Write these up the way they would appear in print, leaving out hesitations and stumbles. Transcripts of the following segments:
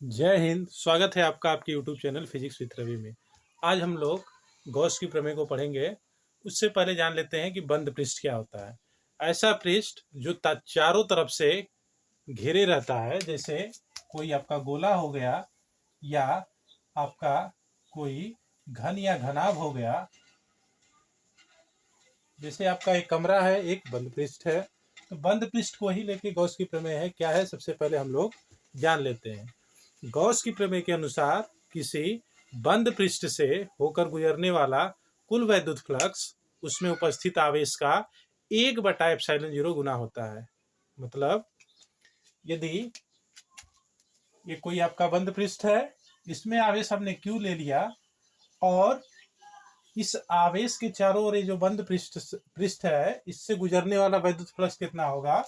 जय हिंद। स्वागत है आपका आपके YouTube channel physics with Ravi में। आज हम लोग गॉस की प्रमेय को पढ़ेंगे। उससे पहले जान लेते हैं कि बंद पृष्ठ क्या होता है। ऐसा पृष्ठ जो चारों तरफ से घेरे रहता है, जैसे कोई आपका गोला हो गया या आपका कोई घन या घनाभ हो गया। जैसे आपका एक कमरा है, एक बंद पृष्ठ है, तो बंद पृष्ठ को ही लेके गॉस की प्रमेय है। क्या है, सबसे पहले हम लोग जान लेते हैं। गॉस की प्रमेय के अनुसार किसी बंद पृष्ठ से होकर गुजरने वाला कुल वैद्युत फ्लक्स उसमें उपस्थित आवेश का 1/ε0 गुना होता है। मतलब यदि ये कोई आपका बंद पृष्ठ है, इसमें आवेश हमने Q ले लिया और इस आवेश के चारों ओर जो बंद पृष्ठ है, इससे गुजरने वाला वैद्युत फ्लक्स कितना होगा।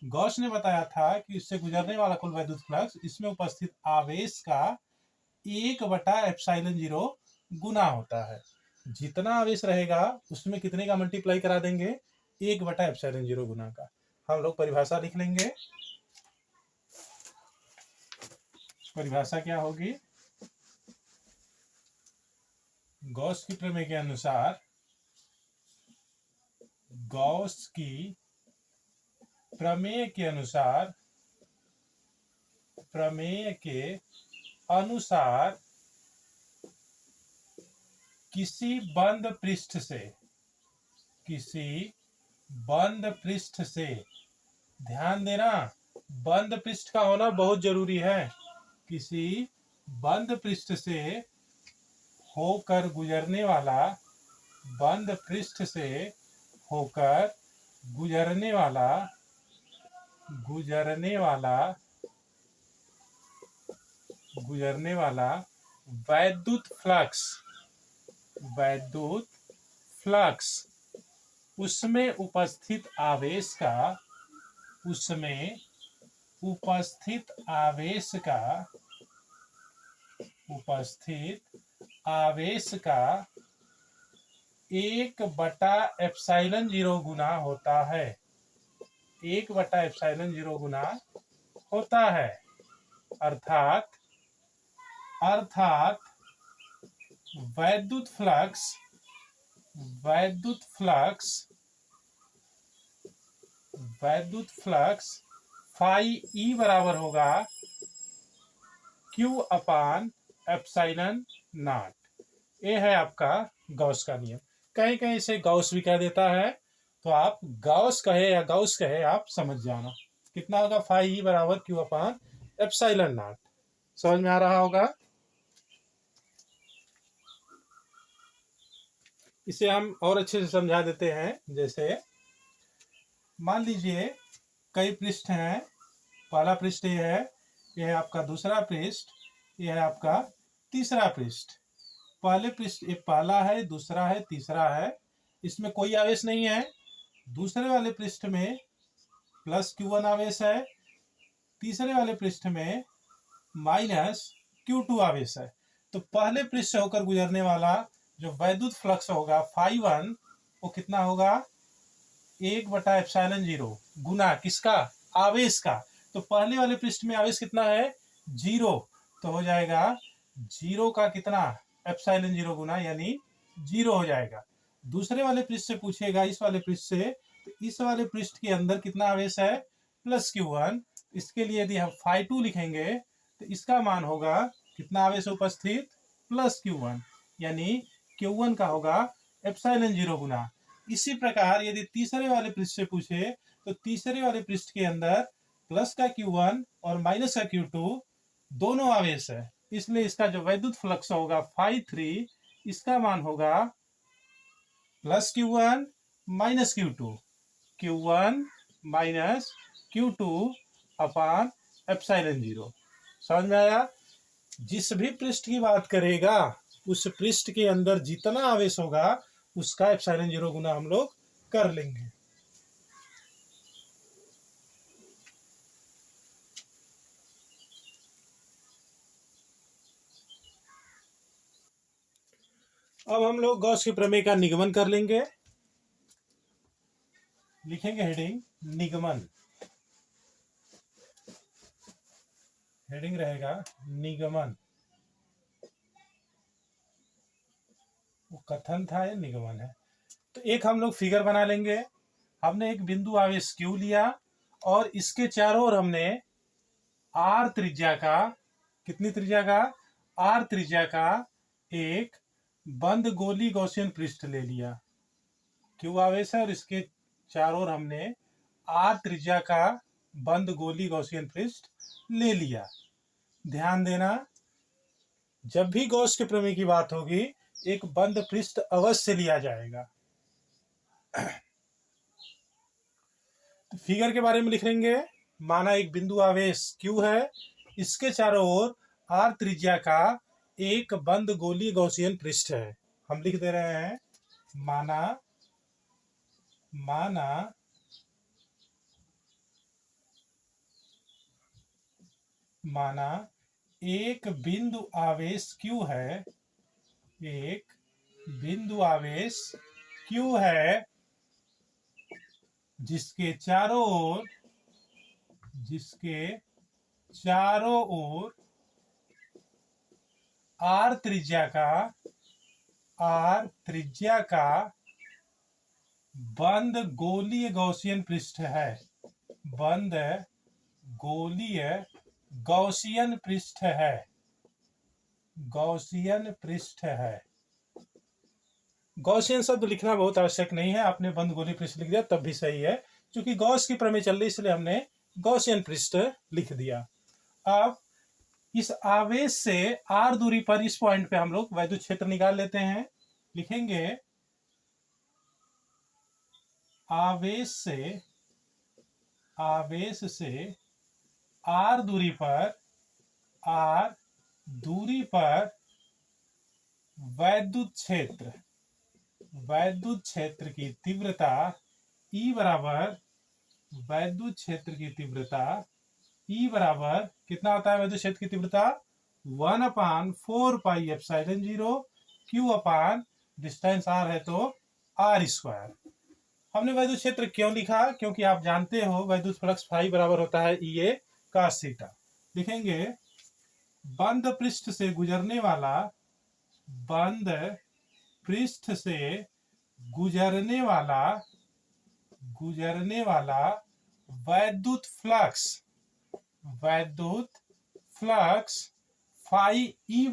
गॉस ने बताया था कि इससे गुजरने वाला कुल वैद्युत फ्लक्स इसमें उपस्थित आवेश का 1/ε0 गुना होता है। जितना आवेश रहेगा उसमें कितने का मल्टीप्लाई करा देंगे, 1/ε0 गुना का। हम लोग परिभाषा लिख लेंगे। परिभाषा क्या होगी, गॉस की प्रमेय के अनुसार, गॉस की प्रमेय के अनुसार, प्रमेय के अनुसार किसी बंद पृष्ठ से, किसी बंद पृष्ठ से, ध्यान देना बंद पृष्ठ का होना बहुत जरूरी है। किसी बंद पृष्ठ से होकर गुजरने वाला, बंद पृष्ठ से होकर गुजरने वाला, गुजरने वाला वैद्युत फ्लक्स, वैद्युत फ्लक्स उसमें उपस्थित आवेश का, उसमें उपस्थित आवेश का, उपस्थित आवेश का 1/ε0 गुना होता है। 1/ε0 गुना होता है। अर्थात वैद्युत फ्लक्स, वैद्युत फ्लक्स, वैद्युत फ्लक्स फाई ई बराबर होगा Q/ε0। ये है आपका गॉस का नियम। कहीं कहीं से गॉस भी कह देता है, तो आप गॉस कहे या गॉस कहे आप समझ जाना। कितना होगा, फाई ई बराबर Q/ε0। समझ में आ रहा होगा। इसे हम और अच्छे से समझा देते हैं। जैसे मान लीजिए कई पृष्ठ हैं। पहला पृष्ठ ये है, यह है आपका दूसरा पृष्ठ, यह है आपका तीसरा पृष्ठ। पहले पृष्ठ एक पहला है, दूसरा है, तीसरा है, इसमें कोई आवेश नहीं है। दूसरे वाले पृष्ठ में +Q1 आवेश है, तीसरे वाले पृष्ठ में -Q2 आवेश है। तो पहले पृष्ठ से होकर गुजरने वाला जो वैद्युत फ्लक्स होगा φ1, वो कितना होगा, 1/ε0 गुना किसका, आवेश का। तो पहले वाले पृष्ठ में आवेश कितना है, 0, तो हो जाएगा 0 का कितना, ε0 गुना, यानी 0 हो जाएगा। दूसरे वाले पृष्ठ से पूछेगा, इस वाले पृष्ठ से, तो इस वाले पृष्ठ के अंदर कितना आवेश है, +Q1। इसके लिए यदि हम φ2 लिखेंगे तो इसका मान होगा कितना आवेश उपस्थित, +Q1, यानी Q1 का होगा ε0 गुना। इसी प्रकार यदि तीसरे वाले पृष्ठ से पूछे, तो तीसरे वाले पृष्ठ के अंदर प्लस का Q1 और माइनस का Q2 दोनों आवेश है। इसलिए इसका जो वैद्युत फ्लक्स होगा φ3, इसका मान होगा +Q1 -Q2, Q1 -Q2 अपान ε0। समझ में आया। जिस भी पृष्ठ की बात करेगा, उस पृष्ठ के अंदर जितना आवेश होगा उसका ε0 गुना हम लोग कर लेंगे। अब हम लोग गॉस की प्रमेय का निगमन कर लेंगे। लिखेंगे हेडिंग निगमन। हेडिंग रहेगा निगमन। वो कथन था या निगमन है। तो एक हम लोग फिगर बना लेंगे। हमने एक बिंदु आवेश क्यू लिया और इसके चारों ओर हमने आर त्रिज्या का, कितनी त्रिज्या का, आर त्रिज्या का एक बंद गोली गॉसियन पृष्ठ ले लिया। क्यू आवेश है और इसके चारों ओर हमने आर त्रिज्या का बंद गोली गॉसियन पृष्ठ ले लिया। ध्यान देना, जब भी गॉस के प्रमेय की बात होगी एक बंद पृष्ठ अवश्य लिया जाएगा। तो फिगर के बारे में लिख लेंगे। माना एक बिंदु आवेश Q है, इसके चारों ओर R त्रिज्या का एक बंद गोलीय गॉसियन पृष्ठ है। हम लिख दे रहे हैं माना माना माना एक बिंदु आवेश Q है, एक बिंदु आवेश Q है जिसके चारों ओर आर त्रिज्या का बंद गोलीय गॉसियन पृष्ठ है। बंद गोलीय गॉसियन पृष्ठ है। गॉसियन पृष्ठ है। गॉसियन शब्द लिखना बहुत आवश्यक नहीं है, आपने बंद गोली पृष्ठ लिख दिया तब भी सही है, क्योंकि गॉस की प्रमेय चल रही इसलिए हमने गॉसियन पृष्ठ लिख दिया। अब इस आवेश से आर दूरी पर इस पॉइंट पे हम लोग वैद्युत क्षेत्र निकाल लेते हैं। लिखेंगे आवेश से आर दूरी पर वैद्युत क्षेत्र की तीव्रता E बराबर, वैद्युत क्षेत्र की तीव्रता E बराबर कितना होता है वैद्युत क्षेत्र की तीव्रता, 1/4πε0 Q अपान डिस्टेंस R है तो R²। हमने वैद्युत क्षेत्र क्यों लिखा, क्योंकि आप जानते हो वैद्युत फ्लक्स फाई बराबर होता है EA cos थीटा। लिखेंगे बंद पृष्ठ से गुजरने वाला वैद्युत फ्लक्स फाई ई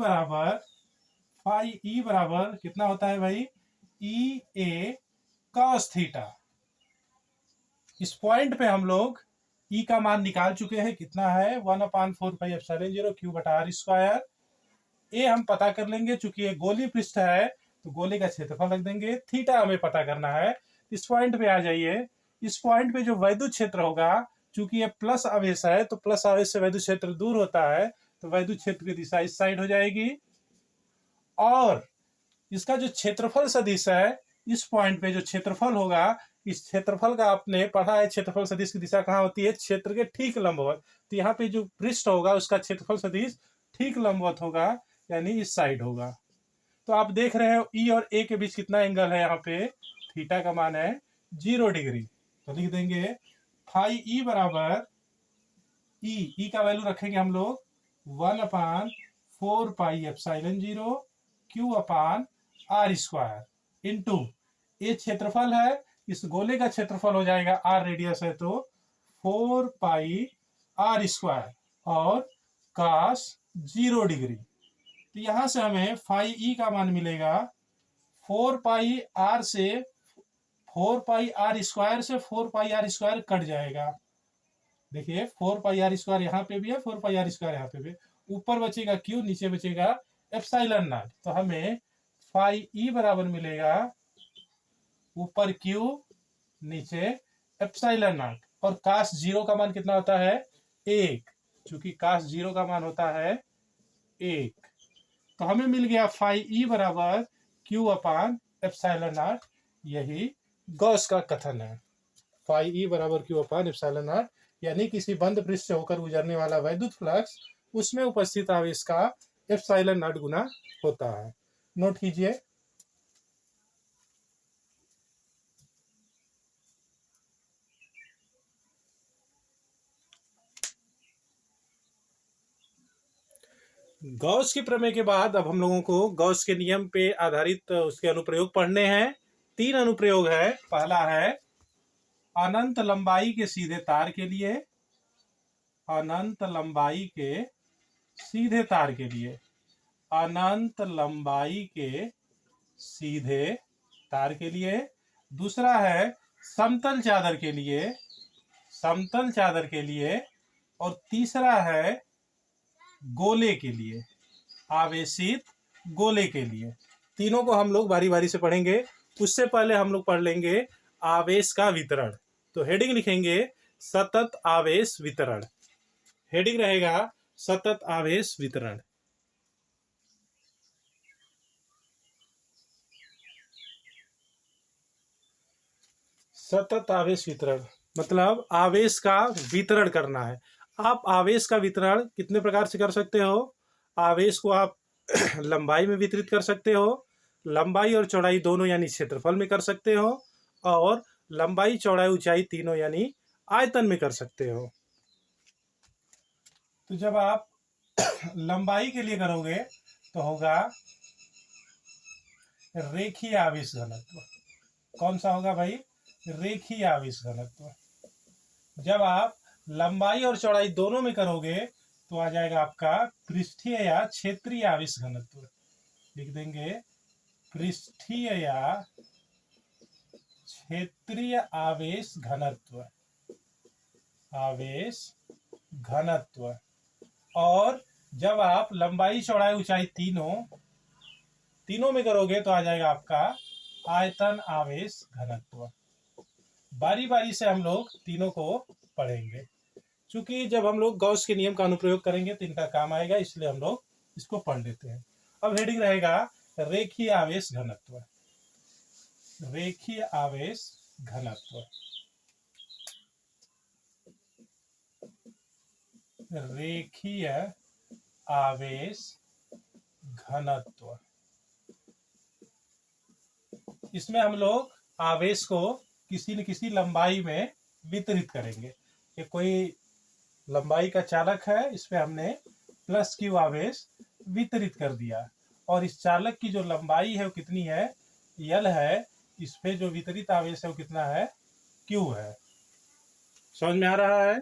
बराबर कितना होता है भाई, EA cos थीटा। इस पॉइंट पे हम लोग E का मान निकाल चुके हैं, कितना है 1/4πε0 Q/R²। ए हम पता कर लेंगे, चूंकि ये गोली पृष्ठ है तो गोले का क्षेत्रफल रख देंगे। थीटा हमें पता करना है। इस पॉइंट पे आ जाइए। इस पॉइंट पे जो वैद्युत क्षेत्र होगा, चूंकि ये प्लस आवेश है तो प्लस आवेश से वैद्युत क्षेत्र दूर होता है, तो वैद्युत क्षेत्र की दिशा इस साइड हो जाएगी। और इसका जो क्षेत्रफल सदिश है, इस पॉइंट पे जो क्षेत्रफल होगा, इस क्षेत्रफल का आपने पढ़ा है क्षेत्रफल सदिश की दिशा कहाँ होती है, क्षेत्र के ठीक लंबवत। तो यहाँ पे जो पृष्ठ होगा उसका क्षेत्रफल सदिश ठीक लंबवत होगा, यानी इस साइड होगा। तो आप देख रहे हो E और A के बीच कितना एंगल है, यहाँ पे थीटा का मान है 0 डिग्री। तो लिख देंगे फाई E बराबर E का वैल्यू रखेंगे हम लोग 1/4πε0 Q/R² इंटू ये क्षेत्रफल है, इस गोले का क्षेत्रफल हो जाएगा, R रेडियस है तो 4πR² और cos 0 डिग्री। तो यहां से हमें फाई E का मान मिलेगा 4πR से 4πR² कट जाएगा। देखिए 4πR² यहाँ पे भी है, 4πR² यहाँ पे भी, ऊपर बचेगा Q, नीचे बचेगा एप्सिलॉन नॉट। तो हमें फाई E बराबर मिलेगा ऊपर Q नीचे एप्सिलॉन नॉट, और cos 0 का मान कितना होता है 1, चूंकि cos 0 का मान होता है 1। तो हमें मिल गया फाई E बराबर Q/ε0। यही गॉस का कथन है। फाई E बराबर Q/ε0, यानी किसी बंद पृष्ठ से होकर गुजरने वाला वैद्युत फ्लक्स उसमें उपस्थित आवेश का ε0 गुना होता है। नोट कीजिए। गॉस के प्रमेय के बाद अब हम लोगों को गॉस के नियम पे आधारित उसके अनुप्रयोग पढ़ने हैं। 3 अनुप्रयोग है। पहला है अनंत लंबाई के सीधे तार के लिए, अनंत लंबाई के सीधे तार के लिए, अनंत लंबाई के सीधे तार के लिए। दूसरा है समतल चादर के लिए, समतल चादर के लिए। और तीसरा है गोले के लिए, आवेशित गोले के लिए। तीनों को हम लोग बारी बारी से पढ़ेंगे। उससे पहले हम लोग पढ़ लेंगे आवेश का वितरण। तो हेडिंग लिखेंगे सतत आवेश वितरण। हेडिंग रहेगा सतत आवेश वितरण। सतत आवेश वितरण मतलब आवेश का वितरण करना है। आप आवेश का वितरण कितने प्रकार से कर सकते हो? आवेश को आप लंबाई में वितरित कर सकते हो, लंबाई और चौड़ाई दोनों यानी क्षेत्रफल में कर सकते हो, और लंबाई चौड़ाई ऊंचाई तीनों यानी आयतन में कर सकते हो। तो जब आप लंबाई के लिए करोगे तो होगा रेखीय आवेश घनत्व। कौन सा होगा भाई? रेखीय आवेश घनत्व। जब आप लंबाई और चौड़ाई दोनों में करोगे तो आ जाएगा आपका पृष्ठीय या क्षेत्रीय आवेश घनत्व। लिख देंगे पृष्ठीय या क्षेत्रीय आवेश घनत्व, आवेश घनत्व। और जब आप लंबाई चौड़ाई ऊंचाई तीनों में करोगे तो आ जाएगा आपका आयतन आवेश घनत्व। बारी बारी से हम लोग तीनों को पढ़ेंगे, क्योंकि जब हम लोग गॉस के नियम का अनुप्रयोग करेंगे तो इनका काम आएगा, इसलिए हम लोग इसको पढ़ लेते हैं। अब हेडिंग रहेगा रेखीय आवेश घनत्व, रेखीय आवेश घनत्व, रेखीय आवेश घनत्व। इसमें हम लोग आवेश को किसी न किसी लंबाई में वितरित करेंगे। ये कोई लंबाई का चालक है, इस पे हमने प्लस क्यू आवेश वितरित कर दिया, और इस चालक की जो लंबाई है वो कितनी है? यल है। इस पे जो वितरित आवेश है वो कितना है? क्यू है। समझ में आ रहा है?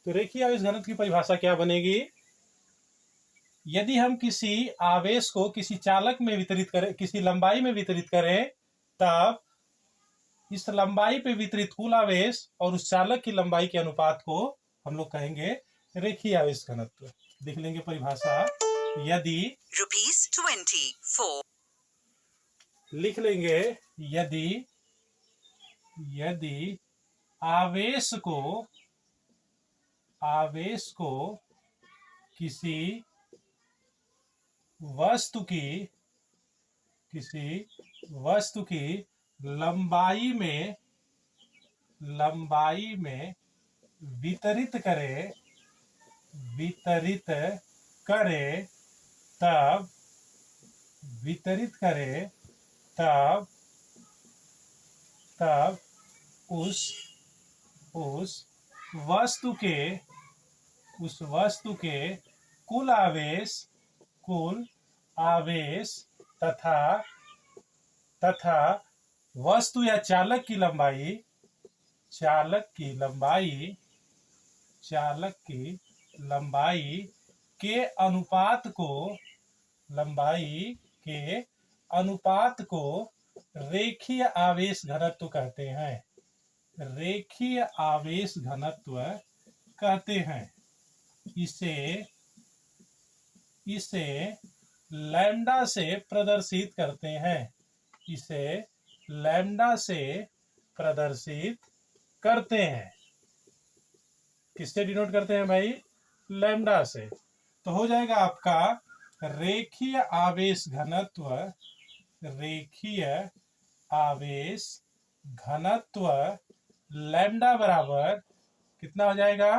तो रेखीय आवेश घनत्व की परिभाषा क्या बनेगी? यदि हम किसी आवेश को किसी चालक में वितरित करें, किसी लंबाई में वितरित करें, तब इस लंबाई पे वितरित कुल आवेश और उस चालक की लंबाई के अनुपात को हम लोग कहेंगे रेखीय आवेश घनत्व। देख लेंगे परिभाषा। यदि ₹24 लिख लेंगे, यदि आवेश को किसी वस्तु की लंबाई में वितरित करे तब उस वस्तु के कुल आवेश तथा वस्तु या चालक की लंबाई के अनुपात को रेखीय आवेश घनत्व कहते हैं। रेखीय आवेश घनत्व कहते हैं। इसे लैम्डा से प्रदर्शित करते हैं। इसे लैम्डा से प्रदर्शित करते हैं। किससे डिनोट करते हैं भाई? लैम्डा से। तो हो जाएगा आपका रेखीय आवेश घनत्व, रेखीय आवेश घनत्व लैम्डा बराबर कितना हो जाएगा?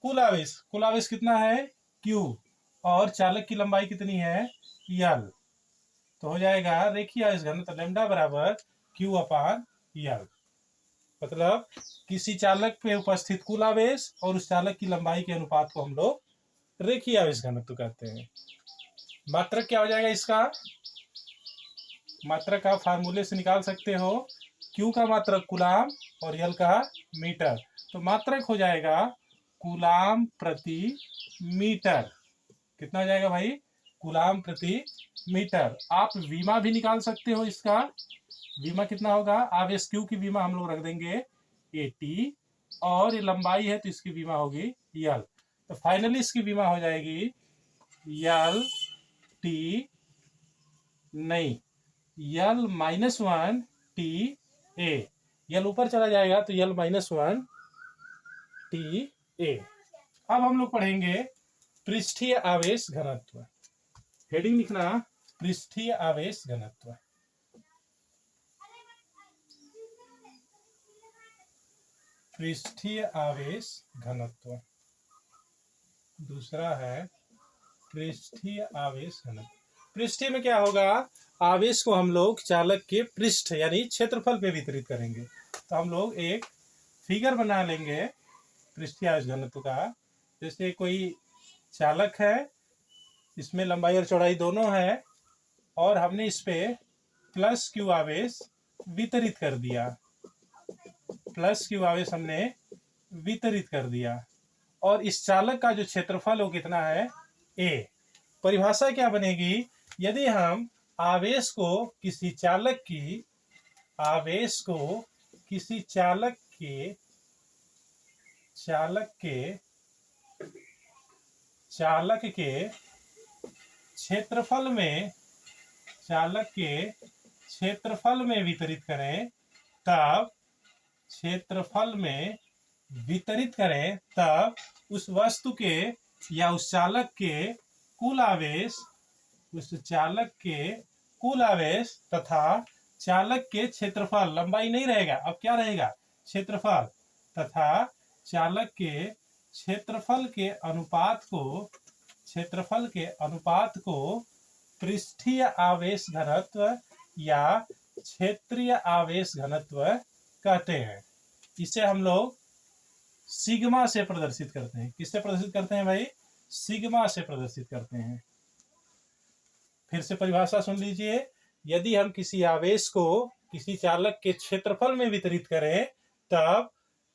कुल आवेश कितना है? Q, और चालक की लंबाई कितनी है? L। तो हो जाएगा रेखीय आवेश घनत्व लैम्डा बराबर Q/L। मतलब किसी चालक पे उपस्थित कुल आवेश और उस चालक की लंबाई के अनुपात को हम लोग रेखीय आवेश घनत्व कहते हैं। मात्रक क्या हो जाएगा इसका? मात्रक आप फार्मूले से निकाल सकते हो। Q का मात्रक कूलाम और L का मीटर। तो मात्रक हो जाएगा कूलाम प्रति मीटर। कितना हो जाएगा भाई? कूलाम प्रति मीटर। आप विमा भी निकाल सकते हो इसका। विमा कितना होगा? आवेश Q की विमा हम लोग रख देंगे AT, और ये लंबाई है तो इसकी विमा होगी L। तो फाइनली इसकी विमा हो जाएगी L T, नहीं, L -1 TA। L ऊपर चला जाएगा तो L -1 TA। अब हम लोग पढ़ेंगे पृष्ठीय आवेश घनत्व। हेडिंग लिखना, पृष्ठीय आवेश घनत्व। पृष्ठीय आवेश घनत्व। दूसरा है पृष्ठीय आवेश घनत्व। पृष्ठीय में क्या होगा? आवेश को हम लोग चालक के पृष्ठ यानी क्षेत्रफल पे वितरित करेंगे। तो हम लोग एक फिगर बना लेंगे पृष्ठीय आवेश घनत्व का। जैसे कोई चालक है, इसमें लंबाई और चौड़ाई दोनों है, और हमने इस पे प्लस Q आवेश वितरित कर दिया। प्लस Q आवेश हमने वितरित कर दिया, और इस चालक का जो क्षेत्रफल वो कितना है? A। परिभाषा क्या बनेगी? यदि हम आवेश को किसी चालक की क्षेत्रफल में वितरित करें, तब उस वस्तु के या उस चालक के कुल आवेश तथा चालक के क्षेत्रफल, लंबाई नहीं रहेगा, अब क्या रहेगा? क्षेत्रफल, तथा चालक के क्षेत्रफल के अनुपात को पृष्ठीय आवेश घनत्व या क्षेत्रीय आवेश घनत्व कहते हैं। इसे हम लोग सिग्मा से प्रदर्शित करते हैं। किससे प्रदर्शित करते हैं भाई? सिग्मा से प्रदर्शित करते हैं। फिर से परिभाषा सुन लीजिए। यदि हम किसी आवेश को किसी चालक के क्षेत्रफल में वितरित करें, तब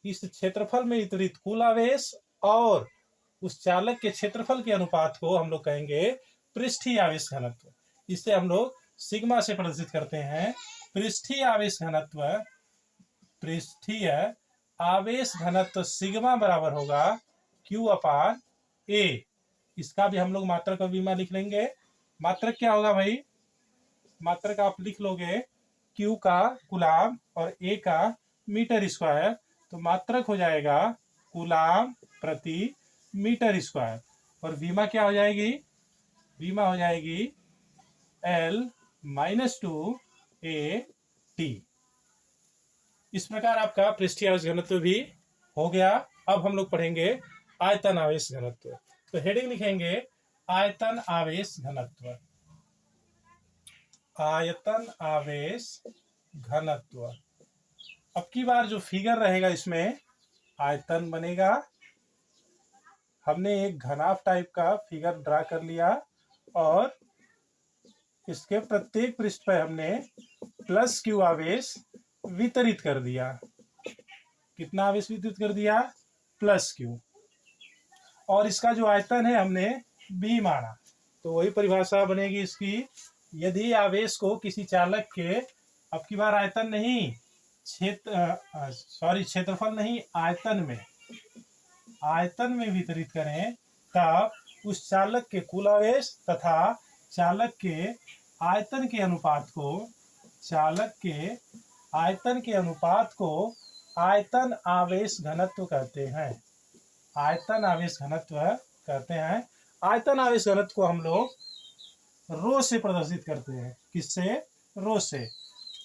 इस क्षेत्रफल में वितरित कुल आवेश और उस चालक के क्षेत्रफल के अनुपात को हम लोग कहेंगे पृष्ठीय आवेश घनत्व। इसे हम लोग सिग्मा से प्रदर्शित करते हैं। पृष्ठीय आवेश घनत्व सिग्मा बराबर होगा Q/A। इसका भी हम लोग मात्रक और विमा लिख लेंगे। मात्रक क्या होगा भाई? मात्रक आप लिख लोगे Q का कूलाम और A का मीटर स्क्वायर। तो मात्रक हो जाएगा कूलाम प्रति मीटर स्क्वायर, और विमा क्या हो जाएगी? विमा हो जाएगी L -2 AT। इस प्रकार आपका पृष्ठीय आवेश घनत्व भी हो गया। अब हम लोग पढ़ेंगे आयतन आवेश घनत्व। तो हेडिंग लिखेंगे आयतन आवेश घनत्व। आयतन आवेश घनत्व। अब की बार जो फिगर रहेगा इसमें आयतन बनेगा। हमने एक घनाभ टाइप का फिगर ड्रा कर लिया, और इसके प्रत्येक पृष्ठ पर हमने प्लस Q आवेश वितरित कर दिया। कितना आवेश वितरित कर दिया? Plus Q। और इसका जो आयतन है हमने B माना। तो वही परिभाषा बनेगी इसकी। यदि आवेश को किसी चालक के, अब की बार आयतन नहीं, क्षेत्रफल नहीं, आयतन में वितरित करें, तब उस चालक के कुल आवेश तथा चालक के आयतन के अनुपात को आयतन आवेश घनत्व कहते हैं। आयतन आवेश घनत्व कहते हैं। आयतन आवेश घनत्व को हम लोग रो से प्रदर्शित करते हैं। किससे? रो से।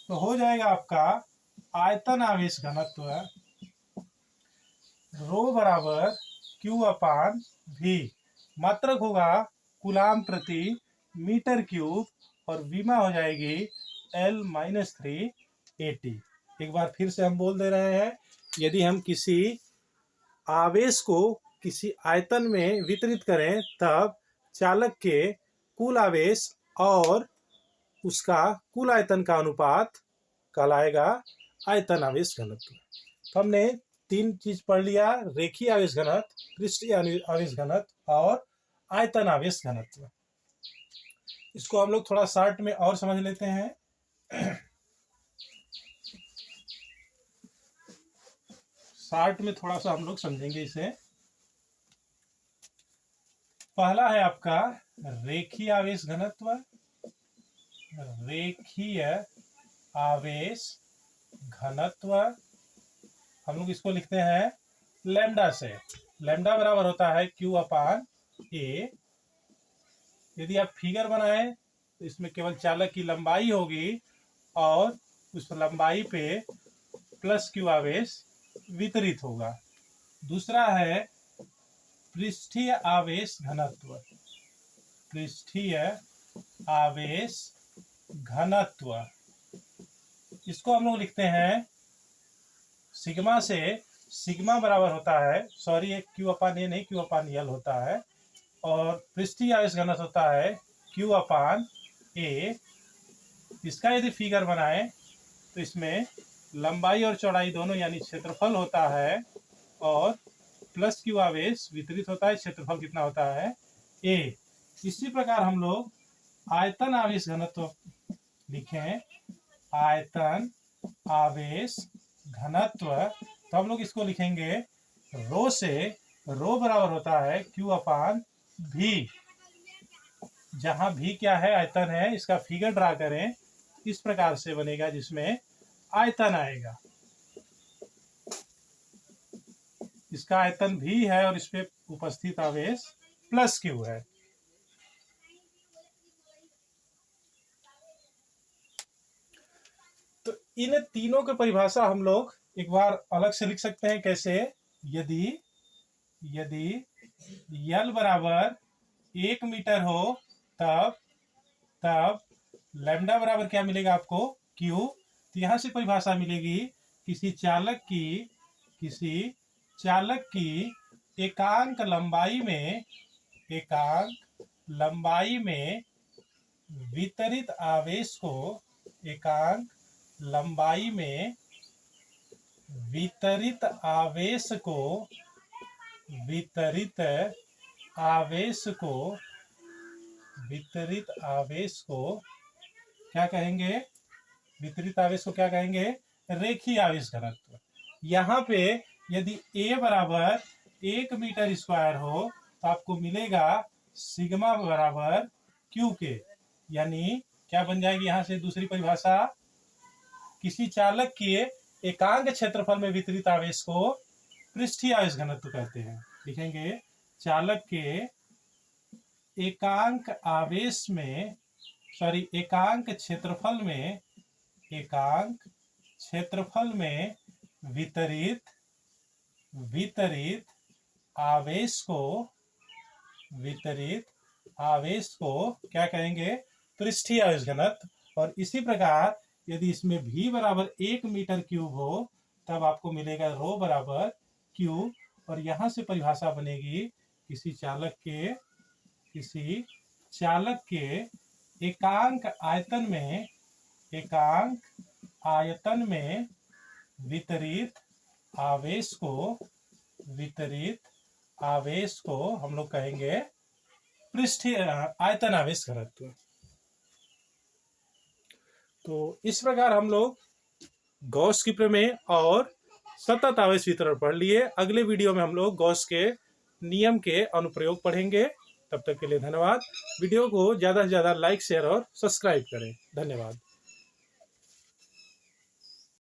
तो हो जाएगा आपका आयतन आवेश घनत्व रो बराबर Q/V। मात्रक होगा कूलाम प्रति मीटर क्यूब, और विमा हो जाएगी L -3 AT। एक बार फिर से हम बोल दे रहे हैं, यदि हम किसी आवेश को किसी आयतन में वितरित करें तब चालक के कुल आवेश और उसका कुल आयतन का अनुपात कहलाएगा आयतन आवेश घनत्व। तो हमने 3 चीज पढ़ लिया, रेखीय आवेश घनत्व, पृष्ठीय आवेश घनत्व और आयतन आवेश घनत्व। इसको हम लोग थोड़ा शॉर्ट में और समझ लेते हैं। शॉर्ट में थोड़ा सा हम लोग समझेंगे इसे। पहला है आपका रेखीय आवेश घनत्व। रेखीय आवेश घनत्व हम लोग इसको लिखते हैं लैम्डा से। लैम्डा बराबर होता है Q/A। यदि आप फिगर बनाएं तो इसमें केवल चालक की लंबाई होगी और उस लंबाई पे प्लस Q आवेश वितरित होगा। दूसरा है पृष्ठीय आवेश घनत्व। पृष्ठीय आवेश घनत्व इसको हम लोग लिखते हैं सिग्मा से। सिग्मा बराबर होता है, सॉरी एक Q/A नहीं, Q/L होता है। और पृष्ठीय आवेश घनत्व होता है Q/A। इसका यदि फिगर बनाएं तो इसमें लंबाई और चौड़ाई दोनों यानी क्षेत्रफल होता है और प्लस Q आवेश वितरित होता है। क्षेत्रफल कितना होता है A। इसी प्रकार हम लोग आयतन आवेश घनत्व लिखें, आयतन आवेश घनत्व। तो हम लोग इसको लिखेंगे रो से। रो बराबर होता है Q/V। जहां भी क्या है, आयतन है। इसका फिगर ड्रा करें, इस प्रकार से बनेगा जिसमें आयतन आएगा। इसका आयतन भी है और इस पे उपस्थित आवेश प्लस Q है। तो इन तीनों की परिभाषा हम लोग एक बार अलग से लिख सकते हैं। कैसे? यदि L बराबर 1 मीटर हो तब लैम्डा बराबर क्या मिलेगा आपको Q। तो यहां से परिभाषा मिलेगी किसी चालक की एकांक लंबाई में वितरित आवेश को वितरित आवेश को क्या कहेंगे? वितरित आवेश को क्या कहेंगे? रेखीय आवेश घनत्व। यहाँ पे यदि A बराबर 1 मीटर स्क्वायर हो तो आपको मिलेगा सिग्मा बराबर Q के। यानी क्या बन जाएगी यहाँ से दूसरी परिभाषा? किसी चालक के एकांक क्षेत्रफल में वितरित आवेश को पृष्ठीय आवेश घनत्व कहते हैं। लिखेंगे चालक के एकांक क्षेत्रफल में वितरित आवेश को क्या कहेंगे? पृष्ठीय आवेश घनत्व। और इसी प्रकार यदि इसमें V बराबर 1 मीटर क्यूब हो तब आपको मिलेगा रो बराबर Q। और यहाँ से परिभाषा बनेगी किसी चालक के एकांक आयतन में वितरित आवेश को हम लोग कहेंगे पृष्ठीय आयतन आवेश घनत्व। तो इस प्रकार हम लोग गॉस की प्रमेय और सतत आवेश वितरण पढ़ लिए। अगले वीडियो में हम लोग गॉस के नियम के अनुप्रयोग पढ़ेंगे। तब तक के लिए धन्यवाद। वीडियो को ज़्यादा से ज़्यादा लाइक, शेयर और सब्सक्राइब करें। धन्यवाद।